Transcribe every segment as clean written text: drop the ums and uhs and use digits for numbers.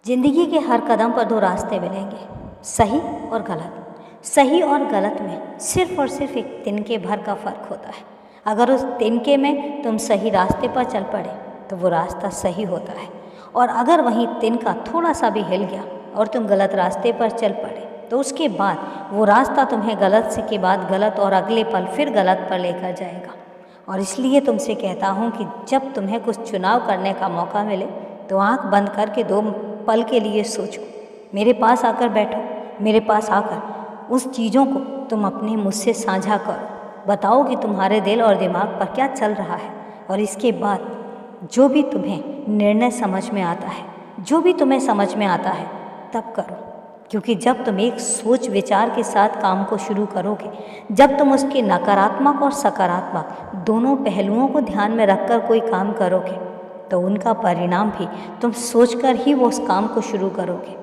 जिंदगी के हर कदम पर दो रास्ते मिलेंगे, सही और गलत। सही और गलत में सिर्फ और सिर्फ एक तिनके भर का फ़र्क होता है। अगर उस तिनके में तुम सही रास्ते पर चल पड़े तो वो रास्ता सही होता है, और अगर वहीं तिनका थोड़ा सा भी हिल गया और तुम गलत रास्ते पर चल पड़े तो उसके बाद वो रास्ता तुम्हें गलत से के बाद गलत और अगले पल फिर गलत पर लेकर जाएगा। और इसलिए तुमसे कहता हूँ कि जब तुम्हें कुछ चुनाव करने का मौका मिले तो आंख बंद करके 2 पल के लिए सोचो, मेरे पास आकर बैठो, मेरे पास आकर उस चीज़ों को तुम अपने मुझसे साझा करो, बताओ कि तुम्हारे दिल और दिमाग पर क्या चल रहा है। और इसके बाद जो भी तुम्हें निर्णय समझ में आता है, जो भी तुम्हें समझ में आता है तब करो। क्योंकि जब तुम एक सोच विचार के साथ काम को शुरू करोगे, जब तुम उसके नकारात्मक और सकारात्मक दोनों पहलुओं को ध्यान में रखकर कोई काम करोगे तो उनका परिणाम भी तुम सोचकर ही वो उस काम को शुरू करोगे।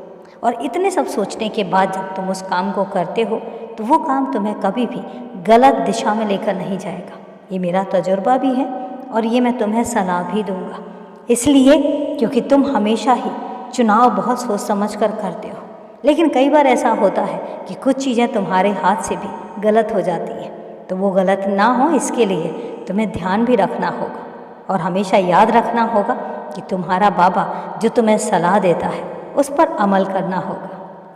और इतने सब सोचने के बाद जब तुम उस काम को करते हो तो वो काम तुम्हें कभी भी गलत दिशा में लेकर नहीं जाएगा। ये मेरा तजुर्बा भी है और ये मैं तुम्हें सलाह भी दूंगा, इसलिए क्योंकि तुम हमेशा ही चुनाव बहुत सोच समझ कर करते हो। लेकिन कई बार ऐसा होता है कि कुछ चीज़ें तुम्हारे हाथ से भी गलत हो जाती हैं, तो वो गलत ना हो इसके लिए तुम्हें ध्यान भी रखना होगा और हमेशा याद रखना होगा कि तुम्हारा बाबा जो तुम्हें सलाह देता है उस पर अमल करना होगा।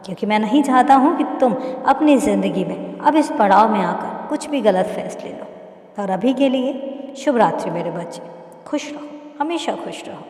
क्योंकि मैं नहीं चाहता हूँ कि तुम अपनी ज़िंदगी में अब इस पड़ाव में आकर कुछ भी गलत फैसले लो। और अभी के लिए शुभ रात्रि मेरे बच्चे, खुश रहो, हमेशा खुश रहो।